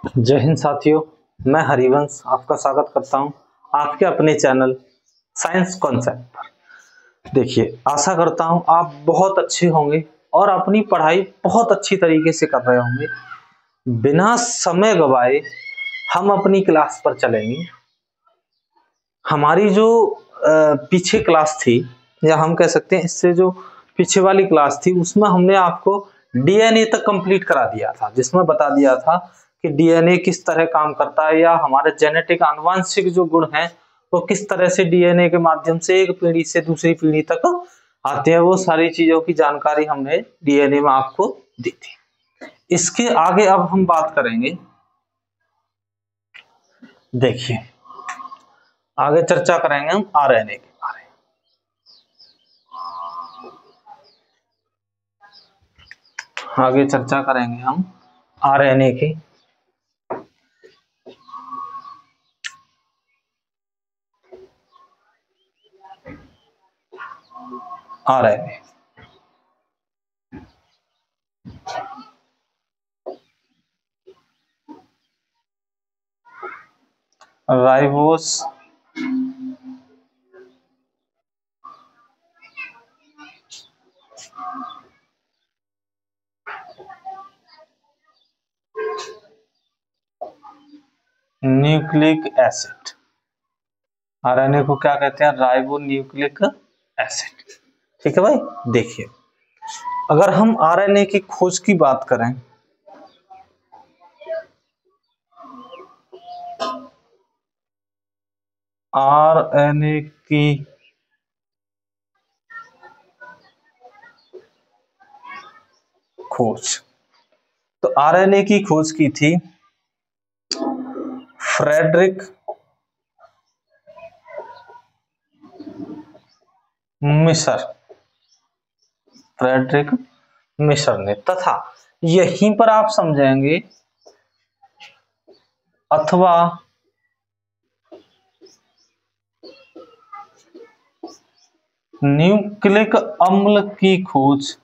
जय हिंद साथियों, मैं हरिवंश आपका स्वागत करता हूं आपके अपने चैनल साइंस कॉन्सेप्ट पर। देखिए, आशा करता हूं आप बहुत अच्छे होंगे और अपनी पढ़ाई बहुत अच्छी तरीके से कर रहे होंगे। बिना समय गवाए हम अपनी क्लास पर चलेंगे। हमारी जो पीछे क्लास थी, या हम कह सकते हैं इससे जो पीछे वाली क्लास थी, उसमें हमने आपको डीएनए तक कंप्लीट करा दिया था, जिसमें बता दिया था कि डीएनए किस तरह काम करता है, या हमारे जेनेटिक आनुवंशिक जो गुण हैं वो किस तरह से डीएनए के माध्यम से एक पीढ़ी से दूसरी पीढ़ी तक आते हैं। वो सारी चीजों की जानकारी हमने डीएनए में आपको दी थी। इसके आगे अब हम बात करेंगे। देखिए, आगे चर्चा करेंगे हम आरएनए के बारे में। आगे चर्चा करेंगे हम आरएनए की। RNA ribose nucleic acid. RNA को क्या कहते हैं? Ribo nucleic acid. ठीक है भाई। देखिए, अगर हम आरएनए की खोज की बात करें, आरएनए की खोज, तो आरएनए की खोज की थी फ्रेडरिक मिशर। फ्रेडरिक मिशर ने, तथा यहीं पर आप समझेंगे अथवा न्यूक्लिक अम्ल की खोज,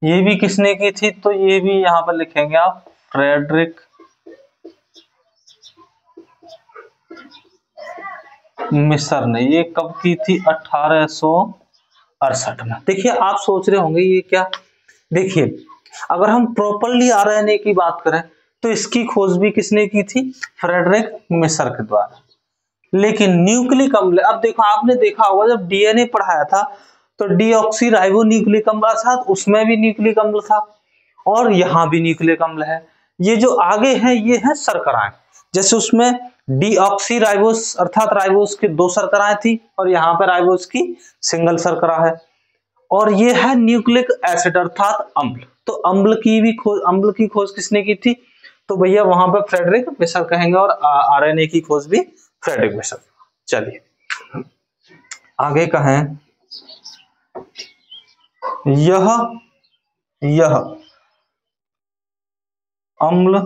ये भी किसने की थी? तो ये भी यहां पर लिखेंगे आप, फ्रेडरिक मिशर ने। ये कब की थी? 1868 में। देखिए, आप सोच रहे होंगे ये क्या। देखिए, अगर हम प्रॉपरली आरएनए की बात करें तो इसकी खोज भी किसने की थी? फ्रेडरिक मिशर के द्वारा। लेकिन न्यूक्लिक अम्ल, अब देखो, आपने देखा होगा जब डीएनए पढ़ाया था तो डीऑक्सी राइबो न्यूक्लिक अम्ल था, उसमें भी न्यूक्लिक अम्ल था और यहां भी न्यूक्लिक अम्ल है। ये जो आगे है ये है शर्कराएं। जैसे उसमें डीऑक्सी राइबोस अर्थात राइबोस की 2 शर्कराएं थी और यहाँ पे राइबोस की सिंगल शर्करा है। और ये है न्यूक्लिक एसिड अर्थात अम्ल। तो अम्ल की खोज किसने की थी? तो भैया वहां पर फ्रेडरिक मिशर कहेंगे, और आरएनए की खोज भी फ्रेडरिक मिशर। चलिए आगे कहें, यह अम्ल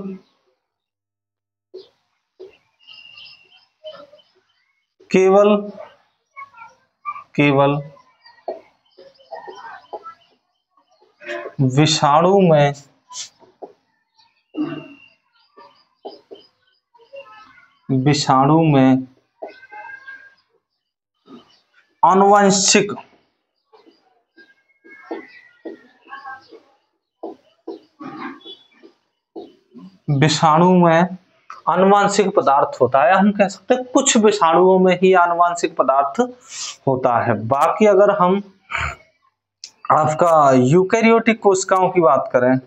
केवल विषाणु में आनुवंशिक पदार्थ होता है। हम कह सकते हैं कुछ विषाणुओं में ही आनुवंशिक पदार्थ होता है। बाकी अगर हम आपका यूकैरियोटिक कोशिकाओं की बात करें,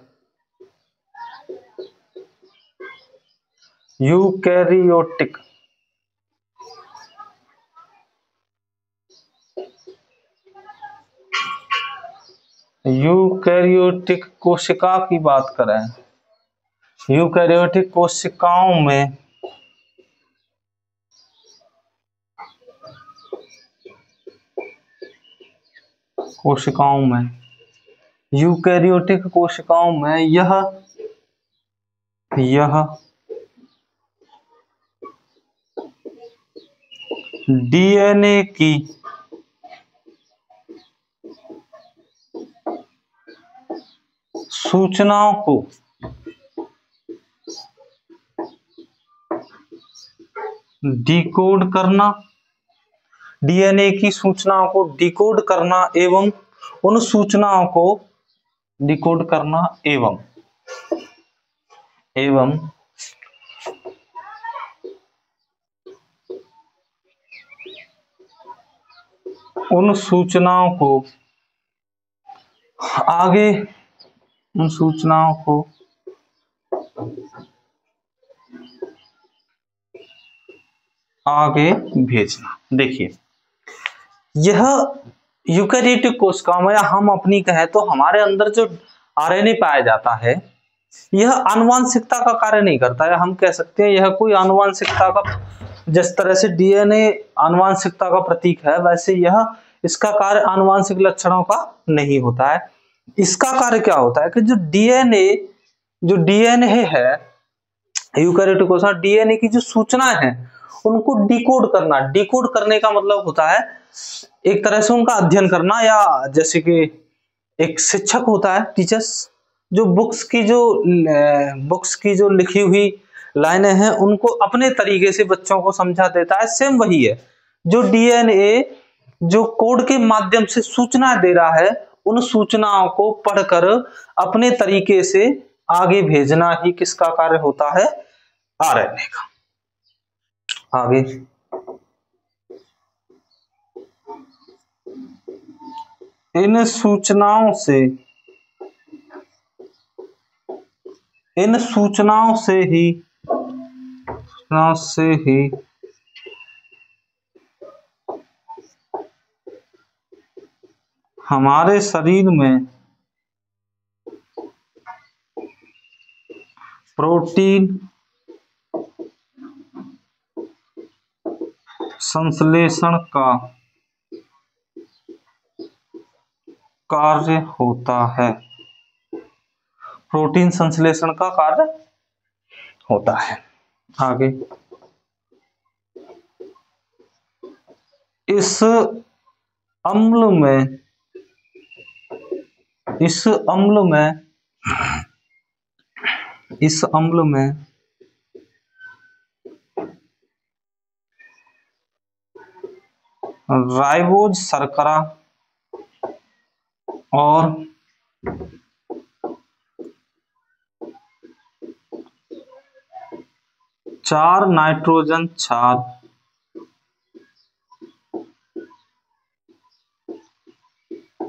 यूकैरियोटिक कोशिका की बात करें, यूकैरियोटिक कोशिकाओं में यूकैरियोटिक कोशिकाओं में यह डीएनए की सूचनाओं को डिकोड करना, डीएनए की सूचनाओं को डिकोड करना एवं उन सूचनाओं को डिकोड करना एवं उन सूचनाओं को आगे भेजना। देखिए, यह यूकेरियोटिक कोशिका में, या हम अपनी कहें तो हमारे अंदर जो आरएनए पाया जाता है, यह आनुवांशिकता का कार्य नहीं करता है। हम कह सकते हैं यह कोई आनुवांशिकता का, जिस तरह से डीएनए आनुवांशिकता का प्रतीक है, वैसे यह इसका कार्य आनुवांशिक लक्षणों का नहीं होता है। इसका कार्य क्या होता है कि जो डीएनए है यूकेरियोटिक कोशिका, डीएनए की जो सूचनाएं हैं उनको डिकोड करना। डिकोड करने का मतलब होता है एक तरह से उनका अध्ययन करना, या जैसे कि एक शिक्षक होता है, टीचर्स, जो बुक्स की जो लिखी हुई लाइनें हैं उनको अपने तरीके से बच्चों को समझा देता है। सेम वही है, जो डीएनए जो कोड के माध्यम से सूचना दे रहा है, उन सूचनाओं को पढ़कर अपने तरीके से आगे भेजना ही किसका कार्य होता है? आरएनए का। आगे इन सूचनाओं से ही हमारे शरीर में प्रोटीन संश्लेषण का कार्य होता है। प्रोटीन संश्लेषण का कार्य होता है। आगे इस अम्ल में राइबोज शर्करा और चार नाइट्रोजन क्षार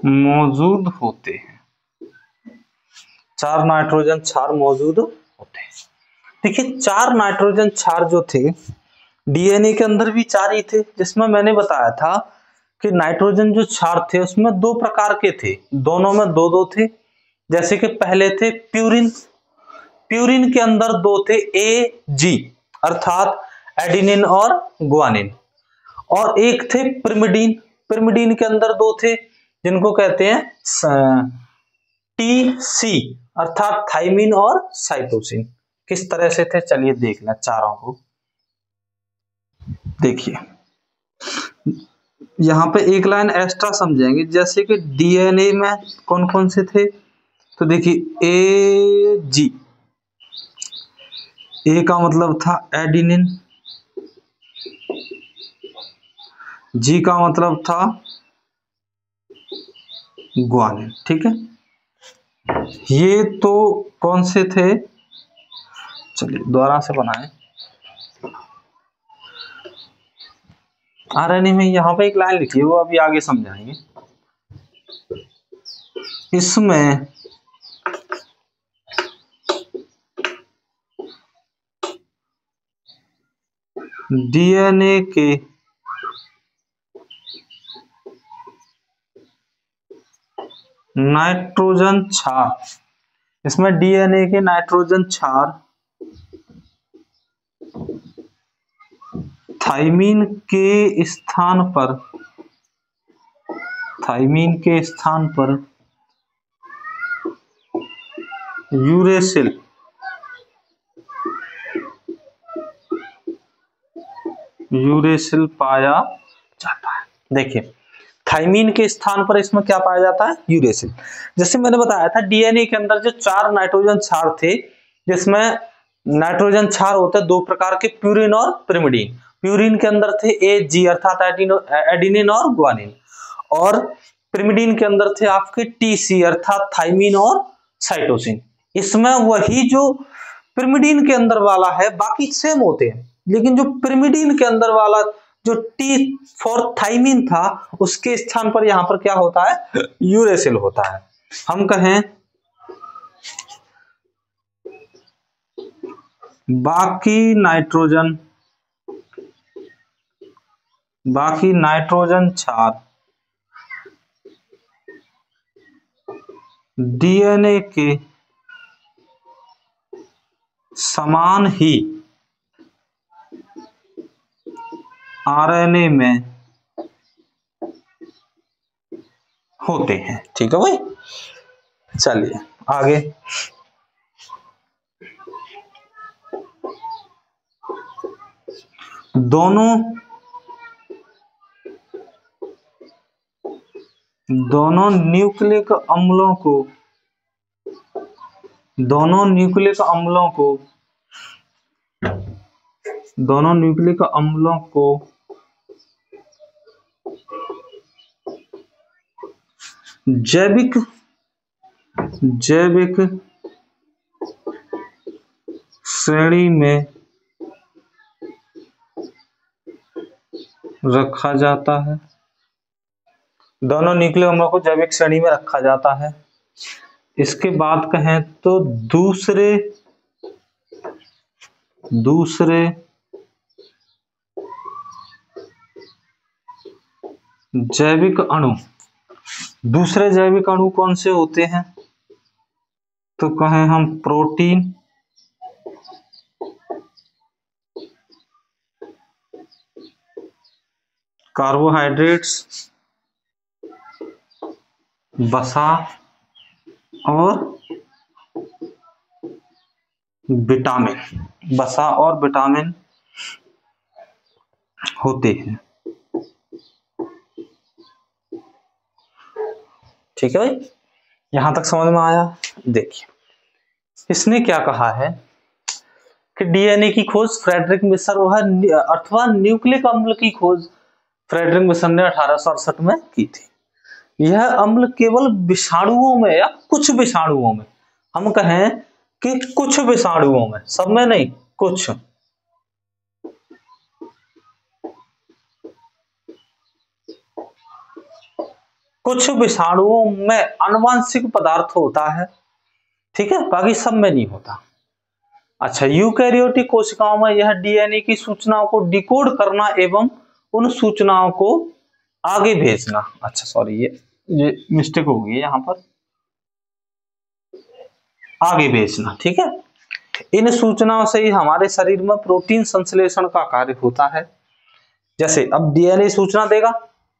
मौजूद होते हैं। चार नाइट्रोजन क्षार मौजूद होते हैं। देखिए, चार नाइट्रोजन क्षार जो थे डीएनए के अंदर भी चार ही थे, जिसमें मैंने बताया था कि नाइट्रोजन जो क्षार थे उसमें दो प्रकार के थे, दोनों में दो दो थे। जैसे कि पहले थे प्यूरिन, प्यूरिन के अंदर दो थे ए जी, अर्थात एडिनिन और गुआनिन, और एक थे पिरिमिडीन, पिरिमिडीन के अंदर दो थे जिनको कहते हैं टी सी, अर्थात थाइमिन और साइटोसिन। किस तरह से थे चलिए देख लें चारों को। देखिए, यहाँ पे एक लाइन एक्स्ट्रा समझेंगे, जैसे कि डीएनए में कौन कौन से थे, तो देखिए ए जी, ए का मतलब था एडिनिन, जी का मतलब था गुआनिन। ठीक है, ये तो कौन से थे, चलिए दोबारा से बनाएं। आरएनए में यहाँ पे एक लाइन लिखी है, वो अभी आगे समझाएंगे। इसमें डीएनए के नाइट्रोजन क्षार, इसमें डीएनए के नाइट्रोजन क्षार थाइमीन के स्थान पर यूरेसिल पाया जाता है। देखिए, थाइमीन के स्थान पर इसमें क्या पाया जाता है, यूरेसिल। जैसे मैंने बताया था डीएनए के अंदर जो 4 नाइट्रोजन क्षार थे, जिसमें नाइट्रोजन क्षार होते हैं 2 प्रकार के, प्यूरिन और पिरिमिडीन। प्यूरिन के अंदर थे AG अर्थात एडिनिन और ग्वानिन, और पिरिमिडीन के अंदर थे आपके TC अर्थात थाइमीन और साइटोसिन। इसमें वही जो पिरिमिडीन के अंदर वाला है बाकी सेम होते हैं, लेकिन जो पिरिमिडीन के अंदर वाला जो T फॉर थाइमीन था उसके स्थान पर यहां पर क्या होता है, यूरेसिल होता है। हम कहें बाकी नाइट्रोजन क्षार डीएनए के समान ही आरएनए में होते हैं। ठीक है भाई, चलिए आगे। दोनों न्यूक्लिक अम्लों को जैविक श्रेणी में रखा जाता है। दोनों न्यूक्लिक अम्लों को जैविक श्रेणी में रखा जाता है। इसके बाद कहें तो दूसरे जैविक अणु कौन से होते हैं, तो कहें हम प्रोटीन, कार्बोहाइड्रेट्स, वसा और विटामिन होते हैं। ठीक है भाई, यहां तक समझ में आया। देखिए इसने क्या कहा है कि डीएनए की खोज फ्रेडरिक मिशर अथवा न्यूक्लिक अम्ल की खोज फ्रेडरिक मिशर ने 1868 में की थी। यह अम्ल केवल विषाणुओं में या कुछ विषाणुओं में, हम कहें कि कुछ विषाणुओं में, सब में नहीं, कुछ विषाणुओं में आनुवांशिक पदार्थ होता है। ठीक है, बाकी सब में नहीं होता। अच्छा, यूकैरियोटिक कोशिकाओं में यह डीएनए की सूचनाओं को डिकोड करना एवं उन सूचनाओं को आगे भेजना। अच्छा सॉरी, ये मिस्टेक हो गई यहाँ पर, आगे भेजना। ठीक है, इन सूचनाओं से ही हमारे शरीर में प्रोटीन संश्लेषण का कार्य होता है। जैसे अब डीएनए सूचना देगा,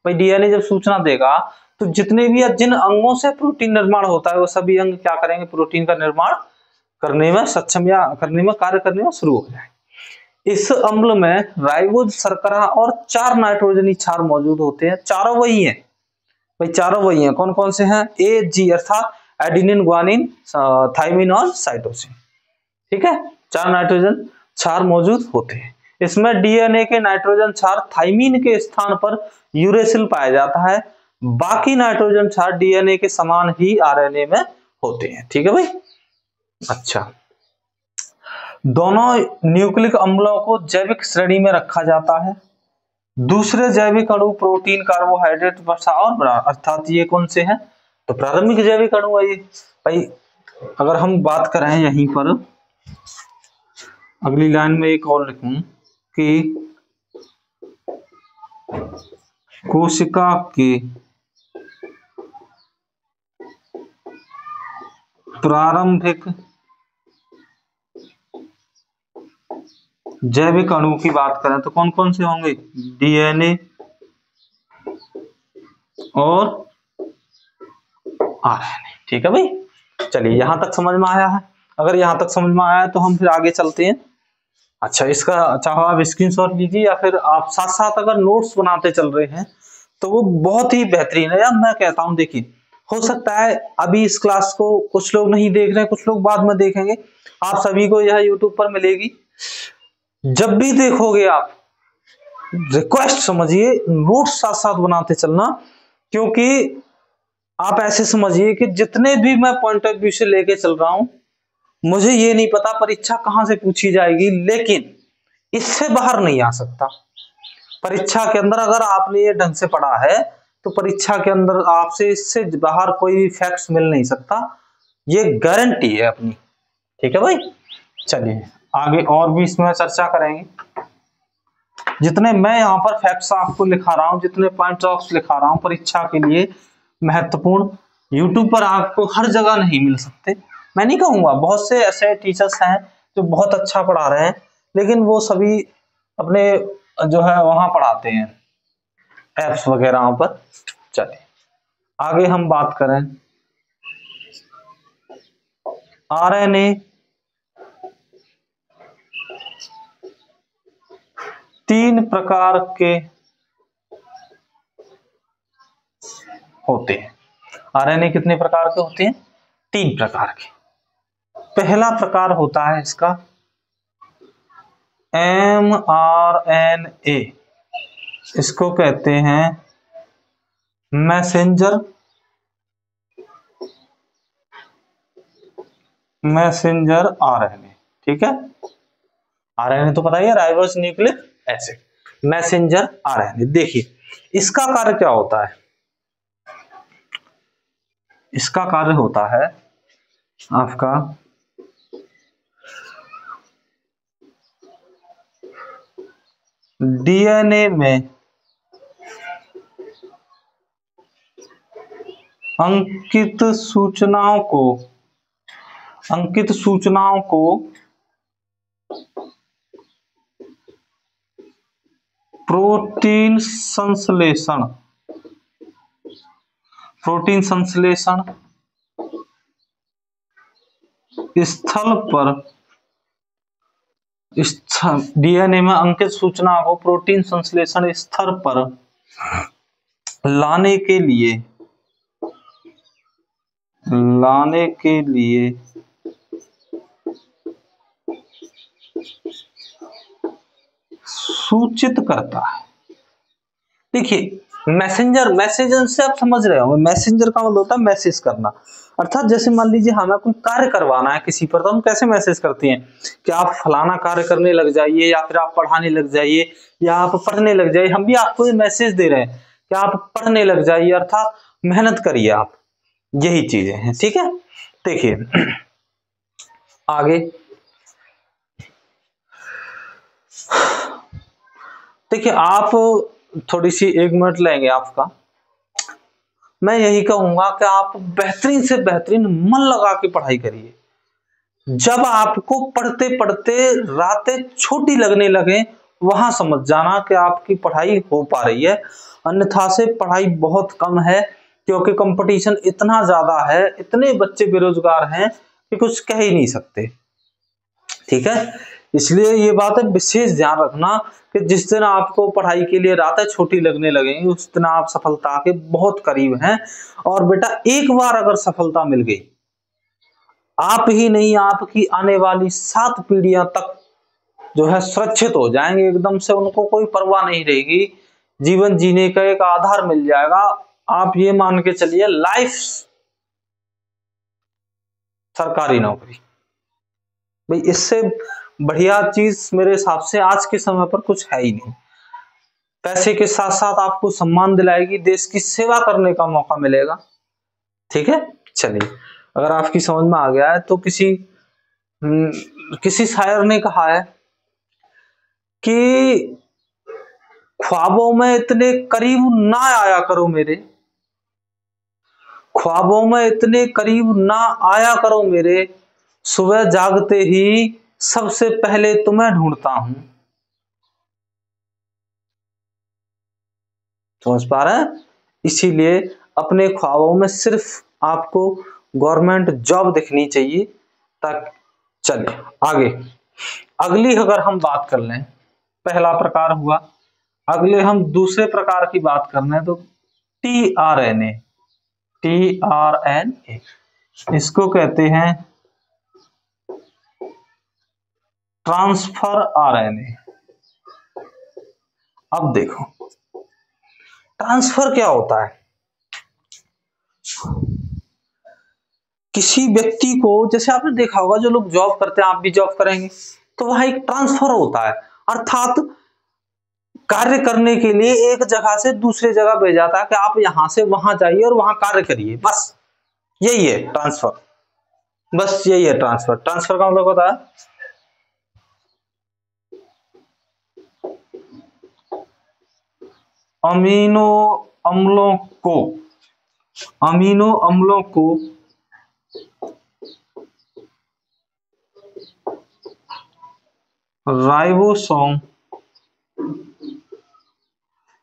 भाई डीएनए जब सूचना देगा तो जितने भी जिन अंगों से प्रोटीन निर्माण होता है वो सभी अंग क्या करेंगे, प्रोटीन का निर्माण करने में सक्षम या करने में कार्य करने में शुरू हो जाए। इस अम्ल में राइबोज शर्करा और 4 नाइट्रोजनी क्षार मौजूद होते हैं। चारों वही हैं भाई, चारों वही हैं। कौन कौन से हैं, AG अर्थात एडिनिन, ग्वानिन, थाइमिन और साइटोसिन। ठीक है, 4 नाइट्रोजन क्षार मौजूद होते हैं। इसमें डीएनए के नाइट्रोजन क्षार थाइमिन के स्थान पर यूरेसिल पाया जाता है। बाकी नाइट्रोजन क्षार डीएनए के समान ही आरएनए में होते हैं। ठीक है भाई। अच्छा, दोनों न्यूक्लिक अम्लों को जैविक श्रेणी में रखा जाता है। दूसरे जैविक अणु प्रोटीन, कार्बोहाइड्रेट, वसा और अर्थात ये कौन से हैं, तो प्रारंभिक जैविक अणु है ये भाई। अगर हम बात करें यहीं पर अगली लाइन में एक और लिखूं कि कोशिका के प्रारंभिक जैविक अणु की बात करें तो कौन कौन से होंगे, डीएनए और आरएनए। ठीक है भाई, चलिए यहां तक समझ में आया है। अगर यहां तक समझ में आया है तो हम फिर आगे चलते हैं। अच्छा, इसका चाहे आप स्क्रीनशॉट लीजिए या फिर आप साथ साथ अगर नोट्स बनाते चल रहे हैं तो वो बहुत ही बेहतरीन है यार। मैं कहता हूँ देखिए, हो सकता है अभी इस क्लास को कुछ लोग नहीं देख रहे हैं, कुछ लोग बाद में देखेंगे, आप सभी को यह यूट्यूब पर मिलेगी। जब भी देखोगे आप रिक्वेस्ट समझिए, नोट साथ साथ बनाते चलना, क्योंकि आप ऐसे समझिए कि जितने भी मैं पॉइंट ऑफ व्यू से लेके चल रहा हूं, मुझे ये नहीं पता परीक्षा कहां से पूछी जाएगी, लेकिन इससे बाहर नहीं आ सकता। परीक्षा के अंदर अगर आपने ये ढंग से पढ़ा है तो परीक्षा के अंदर आपसे इससे बाहर कोई भी फैक्ट्स मिल नहीं सकता, ये गारंटी है अपनी। ठीक है भाई, चलिए आगे और भी इसमें चर्चा करेंगे। जितने मैं यहाँ पर फैक्ट्स आपको लिखा रहा हूँ, जितने पॉइंट्स ऑफ लिखा रहा हूँ परीक्षा के लिए महत्वपूर्ण, यूट्यूब पर आपको हर जगह नहीं मिल सकते। मैं नहीं कहूंगा, बहुत से ऐसे टीचर्स हैं जो बहुत अच्छा पढ़ा रहे हैं, लेकिन वो सभी अपने जो है वहां पढ़ाते हैं एप्स वगैरह पर। चलिए आगे हम बात करें, आरएनए 3 प्रकार के होते हैं। आरएनए कितने प्रकार के होते हैं? 3 प्रकार के। पहला प्रकार होता है इसका mRNA, इसको कहते हैं मैसेंजर आरएनए। ठीक है, आरएनए तो पता ही है, ribose nucleic acid, messenger RNA. देखिए इसका कार्य क्या होता है, इसका कार्य होता है आपका डीएनए में अंकित सूचनाओं को प्रोटीन संश्लेषण स्थल पर, डीएनए में अंकित सूचना को प्रोटीन संश्लेषण स्तर पर लाने के लिए सूचित करता है। देखिए मैसेजर से आप समझ रहे हो, मैसेंजर का मतलब होता है मैसेज करना। अर्थात जैसे मान लीजिए हमें कोई कार्य करवाना है किसी पर, तो हम कैसे मैसेज करते हैं कि आप फलाना कार्य करने लग जाइए, या फिर आप पढ़ाने लग जाइए, या आप पढ़ने लग जाइए। हम भी आपको मैसेज दे रहे हैं कि आप पढ़ने लग जाइए, अर्थात मेहनत करिए आप। यही चीजें हैं। ठीक है, देखिए आगे देखिए, आप थोड़ी सी 1 मिनट लेंगे आपका। मैं यही कहूंगा कि आप बेहतरीन से बेहतरीन मन लगा के पढ़ाई करिए। जब आपको पढ़ते पढ़ते रातें छोटी लगने लगे, वहां समझ जाना कि आपकी पढ़ाई हो पा रही है, अन्यथा से पढ़ाई बहुत कम है, क्योंकि कंपटीशन इतना ज्यादा है, इतने बच्चे बेरोजगार हैं कि कुछ कह ही नहीं सकते। ठीक है, इसलिए ये बात है, विशेष ध्यान रखना कि जिस दिन आपको पढ़ाई के लिए रातें छोटी लगने लगेंगी, उस दिन आप सफलता के बहुत करीब हैं। और बेटा एक बार अगर सफलता मिल गई, आप ही नहीं आपकी आने वाली 7 पीढ़ियां तक जो है सुरक्षित हो जाएंगे एकदम से, उनको कोई परवाह नहीं रहेगी, जीवन जीने का एक आधार मिल जाएगा। आप ये मान के चलिए लाइफ सरकारी नौकरी। भाई इससे बढ़िया चीज मेरे हिसाब से आज के समय पर कुछ है ही नहीं। पैसे के साथ साथ आपको सम्मान दिलाएगी, देश की सेवा करने का मौका मिलेगा। ठीक है, चलिए अगर आपकी समझ में आ गया है तो किसी शायर ने कहा है कि ख्वाबों में इतने करीब ना आया करो मेरे, ख्वाबों में इतने करीब ना आया करो मेरे, सुबह जागते ही सबसे पहले तुम्हें ढूंढता हूं। समझ पा रहे हैं? इसीलिए अपने ख्वाबों में सिर्फ आपको गवर्नमेंट जॉब दिखनी चाहिए। तक चलिए आगे, अगली अगर हम बात कर लें, पहला प्रकार हुआ अगले हम दूसरे प्रकार की बात कर रहे हैं, तो टीआरएनए, टीआरएनए इसको कहते हैं ट्रांसफर आरएनए। अब देखो ट्रांसफर क्या होता है। किसी व्यक्ति को, जैसे आपने देखा होगा जो लोग जॉब करते हैं, आप भी जॉब करेंगे, तो वहां एक ट्रांसफर होता है, अर्थात कार्य करने के लिए एक जगह से दूसरे जगह भेजा जाता है कि आप यहां से वहां जाइए और वहां कार्य करिए, बस यही है ट्रांसफर, बस यही है ट्रांसफर। ट्रांसफर का मतलब होता है अमीनो अम्लों को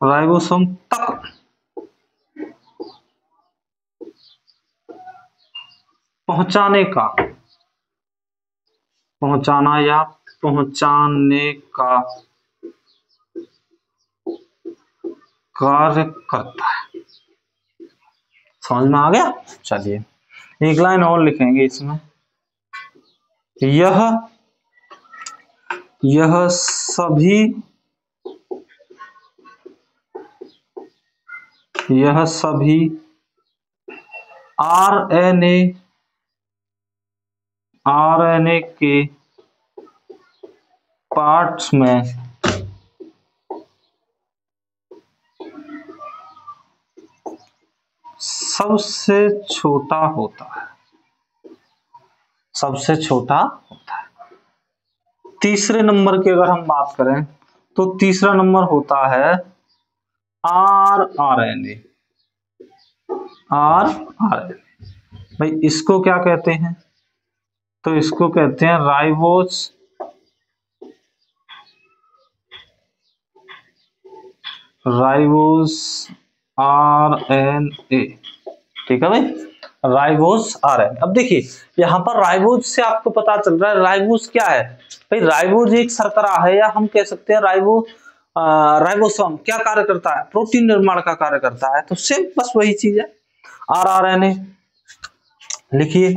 राइबोसोम तक पहुंचाने का कार्य करता है। समझ में आ गया। चलिए एक लाइन और लिखेंगे इसमें, यह सभी आरएनए के पार्ट्स में सबसे छोटा होता है। तीसरे नंबर की अगर हम बात करें तो तीसरा नंबर होता है आरएनए। भाई इसको क्या कहते हैं, तो इसको कहते हैं राइबोस आरएनए। ठीक है भाई, राइबोस आरएनए। अब देखिए यहाँ पर राइबोस से आपको पता चल रहा है राइबोस क्या है। भाई राइबोस एक शर्करा है, या हम कह सकते हैं राइबोसोम क्या कार्य करता है, प्रोटीन निर्माण का कार्य करता है। तो सेम बस वही चीज है आरएनए। लिखिए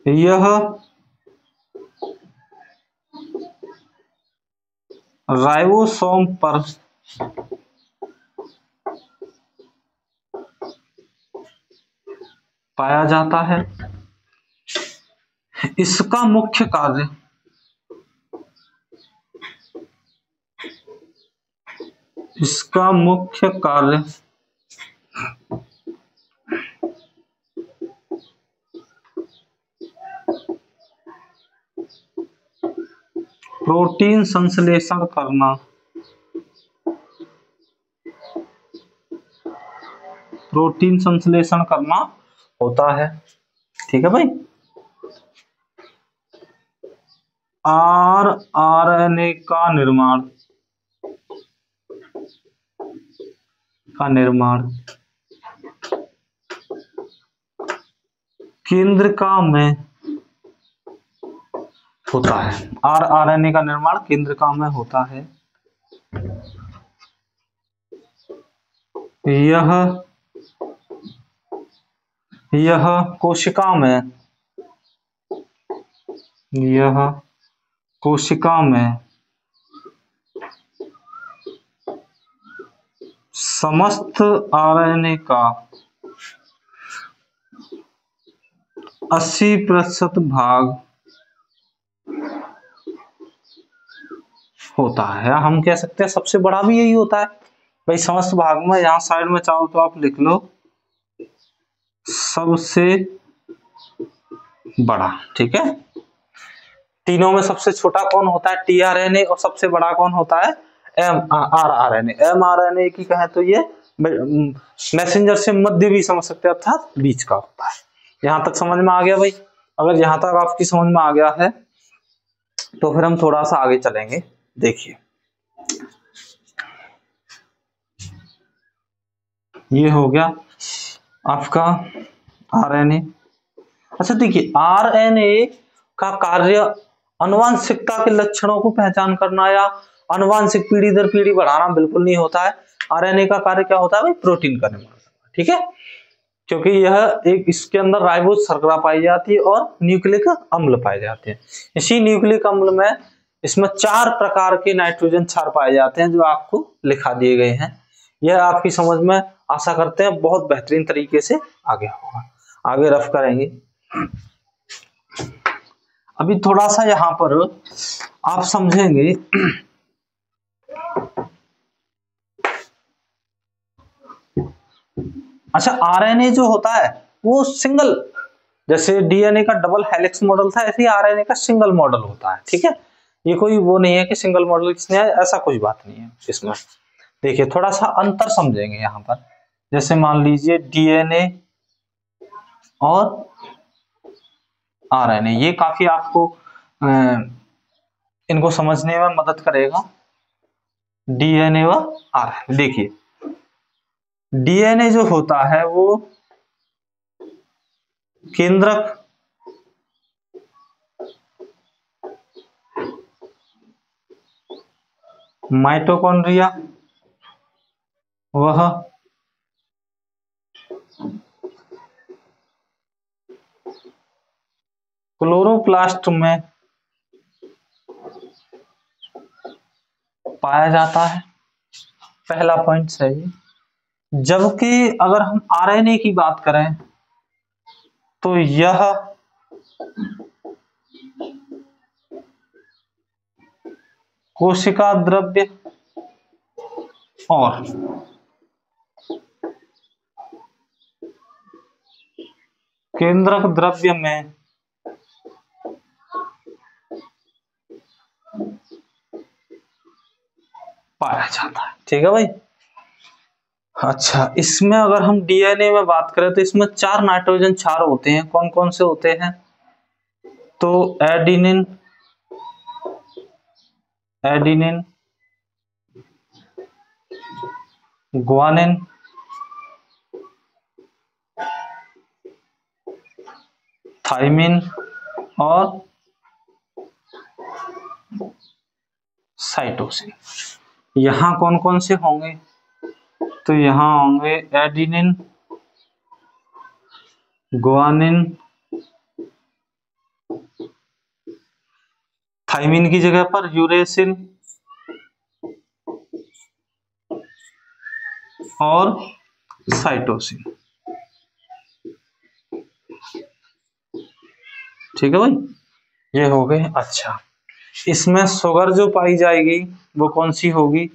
यह राइबोसोम पर पाया जाता है। इसका मुख्य कार्य प्रोटीन संश्लेषण करना होता है। ठीक है भाई, आरएनए का निर्माण केंद्रका में होता है। आरएनए का निर्माण केंद्रका में होता है। यह कोशिका में समस्त आरएनए का 80% भाग होता है। हम कह सकते हैं सबसे बड़ा भी यही होता है भाई, समस्त भाग में। यहाँ साइड में चाहो तो आप लिख लो सबसे बड़ा। ठीक है, तीनों में सबसे छोटा कौन होता है, टीआरएनए, और सबसे बड़ा कौन होता है, एमआरएनए। एमआरएनए की कहें तो ये मैसेंजर से मध्य भी समझ सकते हैं, अर्थात बीच का होता है। यहां तक समझ में आ गया भाई। अगर यहां तक आपकी समझ में आ गया है तो फिर हम थोड़ा सा आगे चलेंगे। देखिए ये हो गया आपका आरएनए। अच्छा देखिए आरएनए का कार्य अनुवांशिकता के लक्षणों को पहचान करना या अनुवांशिक पीढ़ी दर पीढ़ी बढ़ाना बिल्कुल नहीं होता है। आरएनए का कार्य क्या होता है भाई? प्रोटीन का निर्माण करना, ठीक है, क्योंकि यह एक इसके अंदर राइबोज शर्करा पाई जाती है और न्यूक्लिक अम्ल पाए जाते हैं। इसी न्यूक्लिक अम्ल में इसमें 4 प्रकार के नाइट्रोजन क्षार पाए जाते हैं जो आपको लिखा दिए गए हैं। यह आपकी समझ में आशा करते हैं बहुत बेहतरीन तरीके से आगे होगा, आगे रफ करेंगे। अभी थोड़ा सा यहाँ पर आप समझेंगे अच्छा, आरएनए जो होता है वो सिंगल, जैसे डीएनए का डबल हेलिक्स मॉडल था, ऐसे ही आरएनए का सिंगल मॉडल होता है, ठीक है। ये कोई वो नहीं है कि सिंगल मॉडल किसने है, ऐसा कुछ बात नहीं है इसमें। देखिए थोड़ा सा अंतर समझेंगे यहाँ पर। जैसे मान लीजिए डीएनए और आरएनए, ये काफी आपको इनको समझने में मदद करेगा। डीएनए व आरएनए, देखिए डीएनए जो होता है वो केंद्रक माइटोकॉन्ड्रिया वह क्लोरोप्लास्ट में पाया जाता है, पहला पॉइंट सही। जबकि अगर हम आरएनए की बात करें तो यह कोशिका द्रव्य और केंद्रक द्रव्य में पाया जाता है, ठीक है भाई। अच्छा, इसमें अगर हम डीएनए में बात करें तो इसमें 4 नाइट्रोजन क्षार होते हैं। कौन कौन से होते हैं? तो एडिनिन, ग्वानिन, थाइमिन और साइटोसिन। यहां कौन कौन से होंगे? तो यहां होंगे एडिनिन, ग्वानिन, थाइमिन की जगह पर यूरेसिल और साइटोसिन, ठीक है भाई, ये हो गए। अच्छा, इसमें शुगर जो पाई जाएगी वो कौन सी होगी?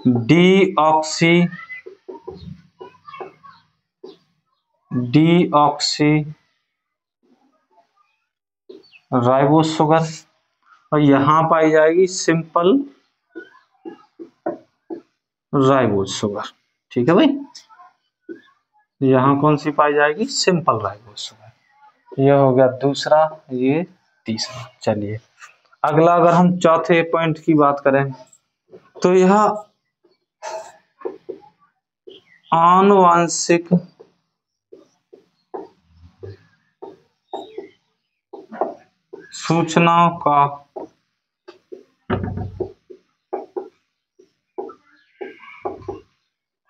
डीऑक्सी राइबोज शुगर, और यहां पाई जाएगी सिंपल राइबोज शुगर, ठीक है भाई। यहां कौन सी पाई जाएगी? Simple ribose sugar. यह हो गया दूसरा, ये तीसरा। चलिए अगला, अगर हम चौथे पॉइंट की बात करें तो यह आनुवांशिक सूचनाओं का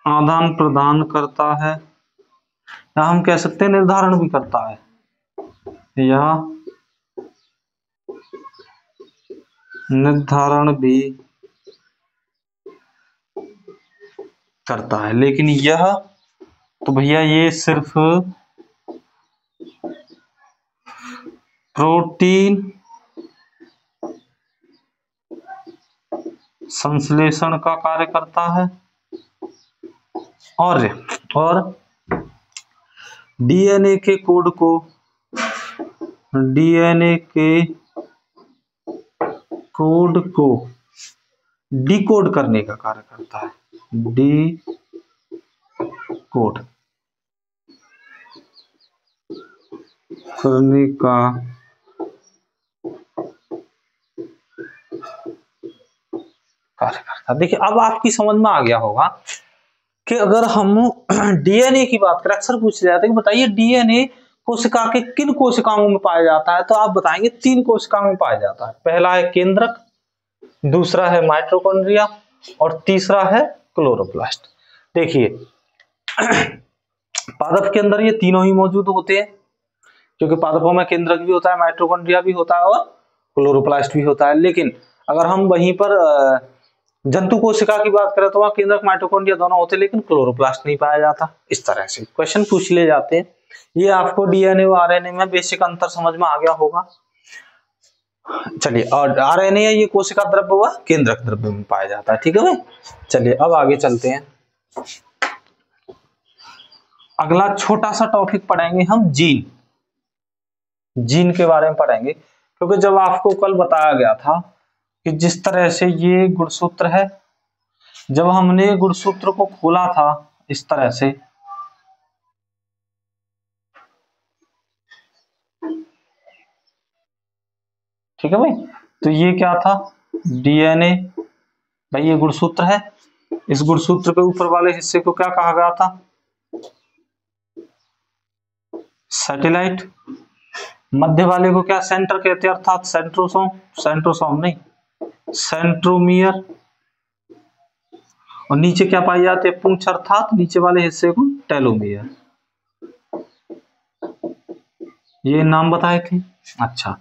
आदान प्रदान करता है, या हम कह सकते हैं निर्धारण भी करता है। यह निर्धारण भी करता है, लेकिन यह तो भैया ये सिर्फ प्रोटीन संश्लेषण का कार्य करता है और डीएनए के कोड को डिकोड करने का कार्य करता है। डिकोड करने का कार्य करता है। देखिए अब आपकी समझ में आ गया होगा कि अगर हम डीएनए की बात करें, अक्सर पूछा जाता है कि बताइए डीएनए कोशिका के किन कोशिकाओं में पाया जाता है? तो आप बताएंगे 3 कोशिकाओं में पाया जाता है। पहला है केंद्रक, दूसरा है माइटोकॉन्ड्रिया और तीसरा है क्लोरोप्लास्ट। देखिए पादप के अंदर ये तीनों ही मौजूद होते हैं, क्योंकि पादपों में केंद्रक भी होता है, माइटोकॉन्ड्रिया भी होता है और क्लोरोप्लास्ट भी होता है। लेकिन अगर हम वहीं पर जंतु कोशिका की बात करें तो वहां केंद्रक माइटोकॉन्ड्रिया दोनों होते हैं, लेकिन क्लोरोप्लास्ट नहीं पाया जाता। इस तरह से क्वेश्चन पूछ ले जाते हैं। ये आपको डीएनए और आरएनए में बेसिक अंतर समझ में आ गया होगा। चलिए, और आरएनए ये कोशिका द्रव्य व केंद्रक द्रव्य में पाया जाता है। ठीक है भाई, चलिए अब आगे चलते हैं। अगला छोटा सा टॉपिक पढ़ेंगे हम जीन। जीन के बारे में पढ़ेंगे, क्योंकि जब आपको कल बताया गया था कि जिस तरह से ये गुणसूत्र है, जब हमने गुणसूत्र को खोला था इस तरह से, ठीक है भाई, तो ये क्या था? डीएनए। भाई ये गुणसूत्र है, इस गुणसूत्र के ऊपर वाले हिस्से को क्या कहा गया था? सैटेलाइट। मध्य वाले को क्या सेंटर कहते हैं, अर्थात सेंट्रोसोम। सेंट्रोसोम नहीं, सेंट्रोमियर। और नीचे क्या पाई जाती है? पूंछ, अर्थात नीचे वाले हिस्से को टेलोमियर। ये नाम बताए थे। अच्छा,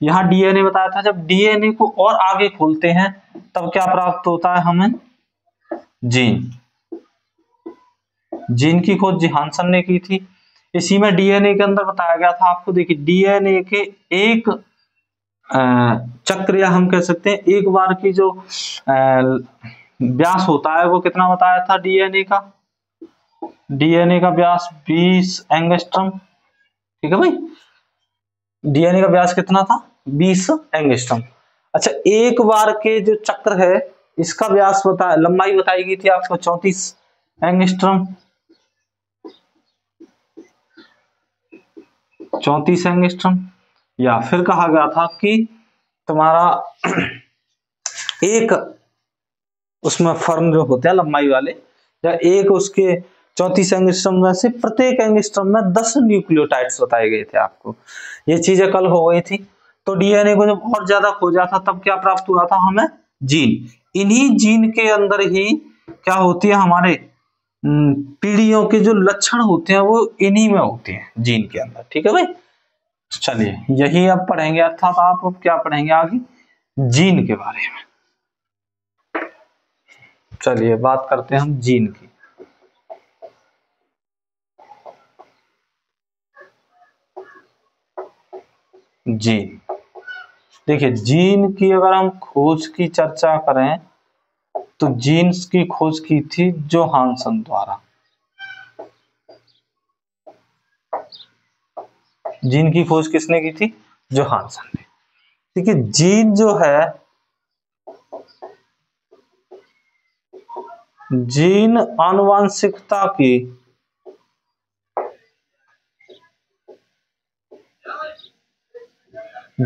यहाँ डीएनए बताया था। जब डीएनए को और आगे खोलते हैं तब क्या प्राप्त होता है हमें? जीन। जीन की खोज हांसन ने की थी। इसी में डीएनए के अंदर बताया गया था आपको। देखिए डीएनए के एक चक्र, या हम कह सकते हैं एक बार की जो व्यास होता है वो कितना बताया था डीएनए का? डीएनए का व्यास 20 एंगस्ट्रम। ठीक है भाई, डीएनए का व्यास कितना था? 20 एंगस्ट्रम। अच्छा, एक बार के जो चक्र है इसका व्यास लंबाई बताई गई थी आपको 34 एंगस्ट्रम। 34 एंगस्ट्रम। या फिर कहा गया था कि तुम्हारा एक उसमें फर्म जो होते हैं लंबाई वाले, या एक उसके 34 एंगस्ट्रम में से प्रत्येक एंगस्ट्रम में 10 न्यूक्लियोटाइड्स बताए गए थे आपको। ये चीजें कल हो गई थी। तो डीएनए को जब और ज्यादा खोजा था तब क्या प्राप्त हुआ था हमें? जीन। इन्हीं जीन के अंदर ही क्या होती है, हमारे पीढ़ियों के जो लक्षण होते हैं वो इन्हीं में होते हैं, जीन के अंदर। ठीक है भाई, चलिए यही अब पढ़ेंगे, अर्थात आप अब क्या पढ़ेंगे आगे? जीन के बारे में। चलिए बात करते हैं हम जीन की। जीन, देखिए जीन की अगर हम खोज की चर्चा करें तो जीन्स की खोज की थी जोहानसन द्वारा। जीन की खोज किसने की थी? जोहानसन ने। देखिए जीन जो है, जीन आनुवंशिकता की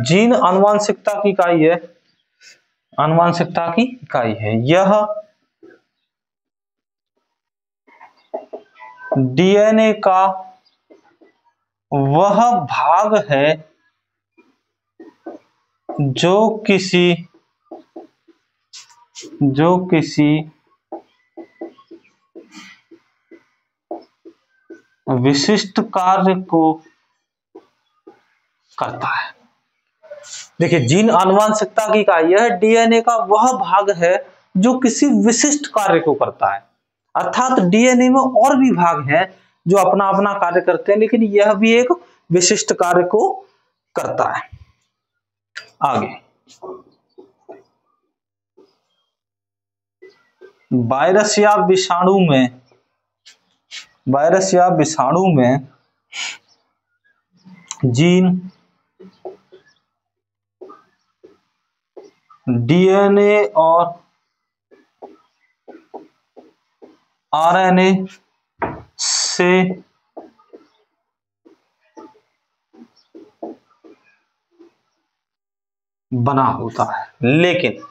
जीन आनुवंशिकता की इकाई है। आनुवंशिकता की इकाई है। यह डीएनए का वह भाग है जो किसी विशिष्ट कार्य को करता है। देखिए जीन आनुवंशिकता की इकाई है, डीएनए का वह भाग है जो किसी विशिष्ट कार्य को करता है। अर्थात डीएनए में और भी भाग हैं जो अपना अपना कार्य करते हैं, लेकिन यह भी एक विशिष्ट कार्य को करता है। आगे, वायरस या विषाणु में जीन डीएनए और आरएनए से बना होता है, लेकिन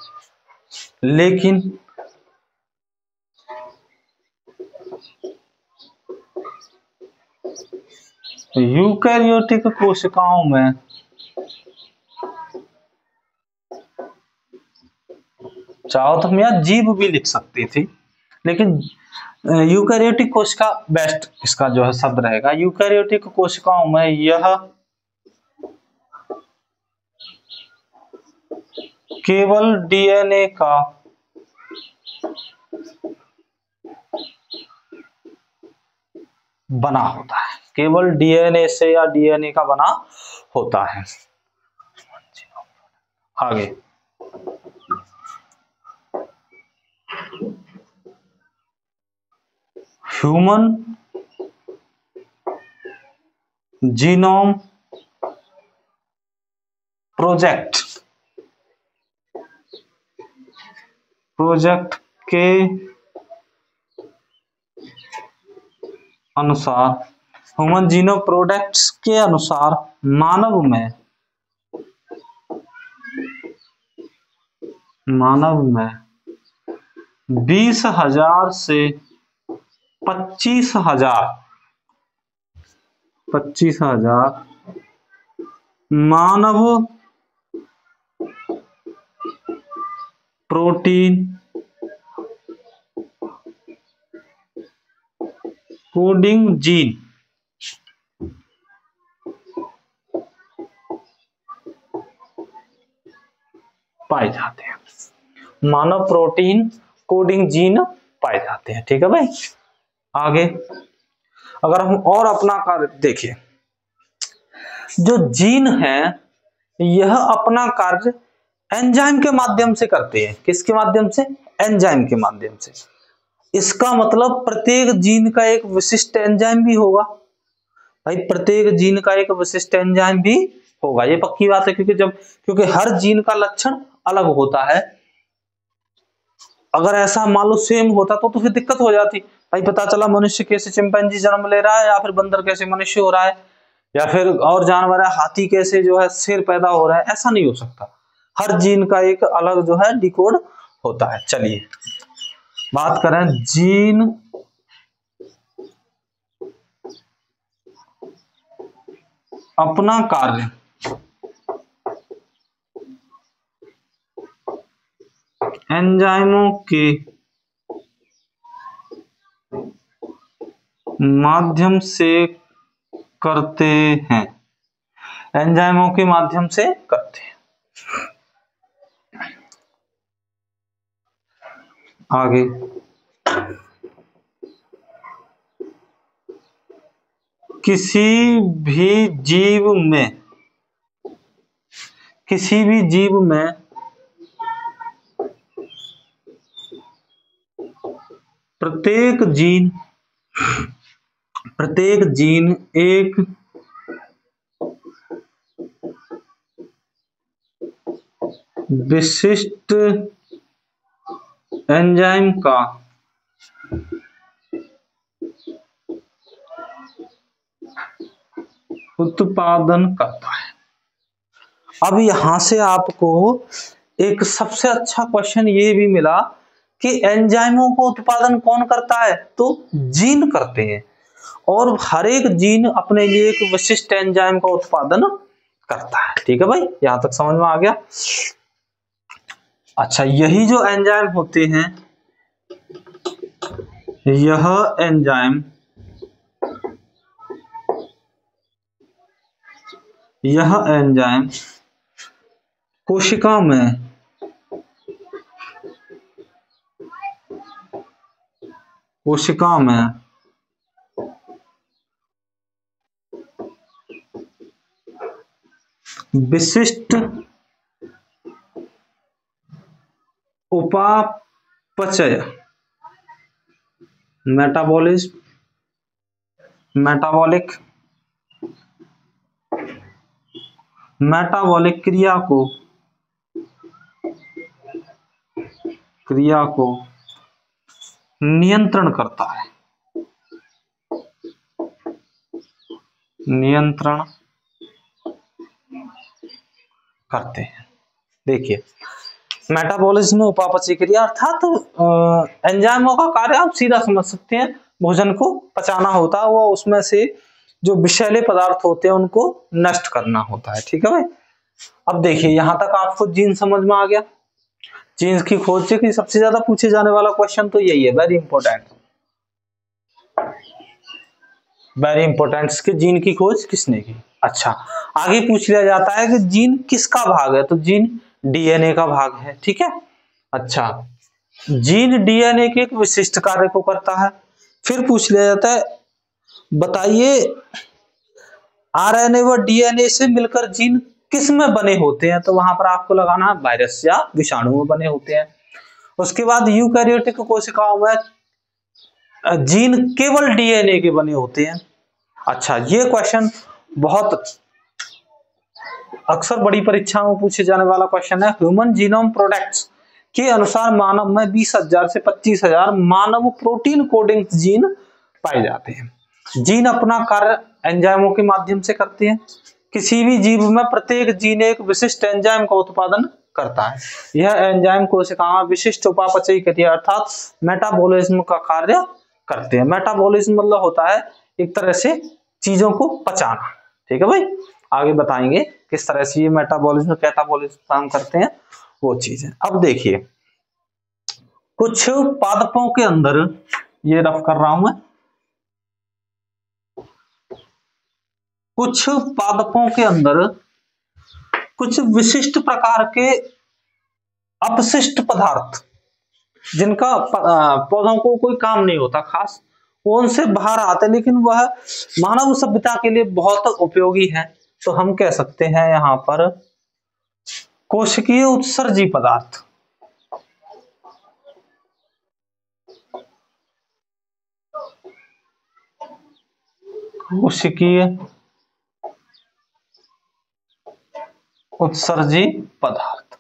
यूकैरियोटिक कोशिकाओं में चाहो तो हम यहाँ जीव भी लिख सकती थी, लेकिन यूकैरियोटिक कोशिका बेस्ट इसका जो है शब्द रहेगा। यूकैरियोटिक कोशिकाओं में यह केवल डीएनए का बना होता है, केवल डीएनए से या डीएनए का बना होता है। आगे ह्यूमन जीनोम प्रोजेक्ट के अनुसार, ह्यूमन जीनोम प्रोडक्ट्स के अनुसार मानव में 20,000 से 25,000 मानव प्रोटीन कोडिंग जीन पाए जाते हैं। मानव प्रोटीन कोडिंग जीन पाए जाते हैं। ठीक है भाई। आगे अगर हम और अपना कार्य देखिए, जो जीन है यह अपना कार्य एंजाइम के माध्यम से करते हैं। किसके माध्यम से? एंजाइम के माध्यम से। इसका मतलब प्रत्येक जीन का एक विशिष्ट एंजाइम भी होगा भाई, प्रत्येक जीन का एक विशिष्ट एंजाइम भी होगा, ये पक्की बात है। क्योंकि हर जीन का लक्षण अलग होता है। अगर ऐसा मान लो सेम होता तो फिर दिक्कत हो जाती भाई। पता चला मनुष्य कैसे चिंपैंजी जन्म ले रहा है, या फिर बंदर कैसे मनुष्य हो रहा है, या फिर और जानवर है हाथी कैसे जो है शेर पैदा हो रहा है, ऐसा नहीं हो सकता। हर जीन का एक अलग जो है डिकोड होता है। चलिए बात करें जीन अपना कार्य एंजाइमों के माध्यम से करते हैं, एंजाइमों के माध्यम से करते हैं। आगे किसी भी जीव में प्रत्येक जीन एक विशिष्ट एंजाइम का उत्पादन करता है। अब यहां से आपको एक सबसे अच्छा क्वेश्चन ये भी मिला कि एंजाइमों को उत्पादन कौन करता है? तो जीन करते हैं, और हर एक जीन अपने लिए एक विशिष्ट एंजाइम का उत्पादन करता है। ठीक है भाई, यहां तक समझ में आ गया। अच्छा, यही जो एंजाइम होते हैं, यह एंजाइम कोशिका में विशिष्ट उपापचय मेटाबॉलिक क्रिया को नियंत्रण करता है, नियंत्रण करते हैं। देखिए मेटाबॉलिज्म उपापचय क्रिया अर्थात एंजाइमों का कार्य आप सीधा समझ सकते हैं, भोजन को पचाना होता है, वो उसमें से जो विषैले पदार्थ होते हैं उनको नष्ट करना होता है। ठीक है भाई। अब देखिए यहां तक आपको जीन समझ में आ गया। जीन्स की खोज से कि सबसे ज्यादा पूछे जाने वाला क्वेश्चन तो यही है, वेरी इंपॉर्टेंट, वेरी इंपॉर्टेंट कि जीन की खोज किसने की। अच्छा, आगे पूछ लिया जाता है कि जीन किसका भाग है, तो जीन डीएनए का भाग है। ठीक है। अच्छा, जीन डीएनए के एक विशिष्ट कार्य को करता है। फिर पूछ लिया जाता है बताइए आरएनए व डीएनए से मिलकर जीन किस में बने होते हैं, तो वहां पर आपको लगाना है वायरस या विषाणु में बने होते हैं। उसके बाद यूकैरियोटिक कोशिकाओं में जीन केवल डीएनए के बने होते हैं। अच्छा, ये क्वेश्चन बहुत अक्सर बड़ी परीक्षाओं में पूछे जाने वाला क्वेश्चन है। ह्यूमन जीनोम प्रोडक्ट्स के अनुसार मानव में 20,000 से 25,000 मानव प्रोटीन कोडिंग जीन पाए जाते हैं। जीन अपना कार्य एंजाइमों के माध्यम से करते हैं। किसी भी जीव में प्रत्येक जीन एक विशिष्ट एंजाइम का उत्पादन करता है। यह एंजाइम कोशिकाओं में विशिष्ट उपापचयी क्रिया अर्थात मेटाबॉलिज्म का कार्य करते हैं। मेटाबॉलिज्म मतलब होता है एक तरह से चीजों को पचाना। ठीक है भाई, आगे बताएंगे किस तरह से ये मेटाबॉलिज्म कैटाबॉलिज्म काम करते हैं वो चीज है। अब देखिए कुछ पादपों के अंदर, ये रफ कर रहा हूं मैं, कुछ पादपों के अंदर कुछ विशिष्ट प्रकार के अपशिष्ट पदार्थ जिनका पौधों को कोई काम नहीं होता खास, वो उनसे बाहर आते हैं, लेकिन वह मानव सभ्यता के लिए बहुत उपयोगी है। तो हम कह सकते हैं यहां पर कोशिकीय उत्सर्जी पदार्थ। कोशिकीय उत्सर्जी पदार्थ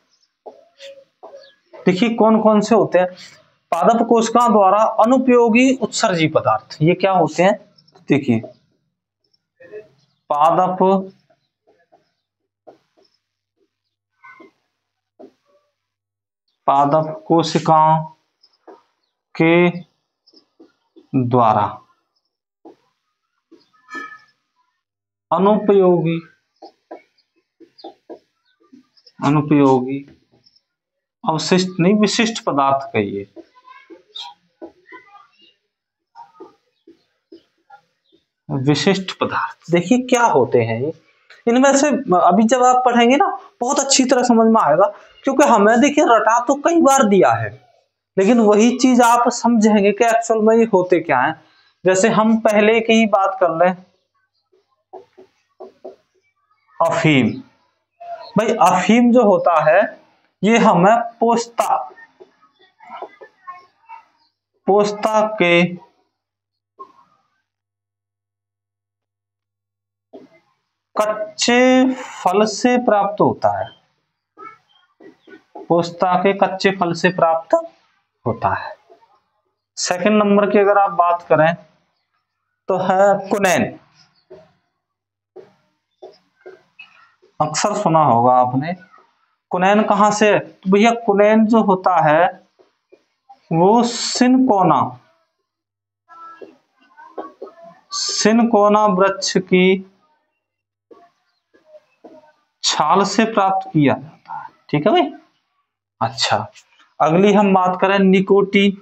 देखिए कौन कौन से होते हैं। पादप कोशिकाओं द्वारा अनुपयोगी उत्सर्जी पदार्थ, ये क्या होते हैं, देखिए पादप कोशिकाओं के द्वारा अनुपयोगी अवशिष्ट नहीं, विशिष्ट पदार्थ कहिए, विशिष्ट पदार्थ। देखिए क्या होते हैं ये, इनमें से अभी जब आप पढ़ेंगे ना बहुत अच्छी तरह समझ में आएगा, क्योंकि हमें देखिए रटा तो कई बार दिया है, लेकिन वही चीज आप समझेंगे कि एक्चुअल में ये होते क्या है। जैसे हम पहले की ही बात कर लें, अफीम। भाई अफीम जो होता है ये हमें पोस्ता के कच्चे फल से प्राप्त होता है, पोस्ता के कच्चे फल से प्राप्त होता है। सेकंड नंबर की अगर आप बात करें तो है कुनैन। अक्सर सुना होगा आपने, कुनैन कहां से, तो भैया कुनैन जो होता है वो सिनकोना वृक्ष की छाल से प्राप्त किया जाता है। ठीक है भाई। अच्छा, अगली हम बात करें निकोटीन।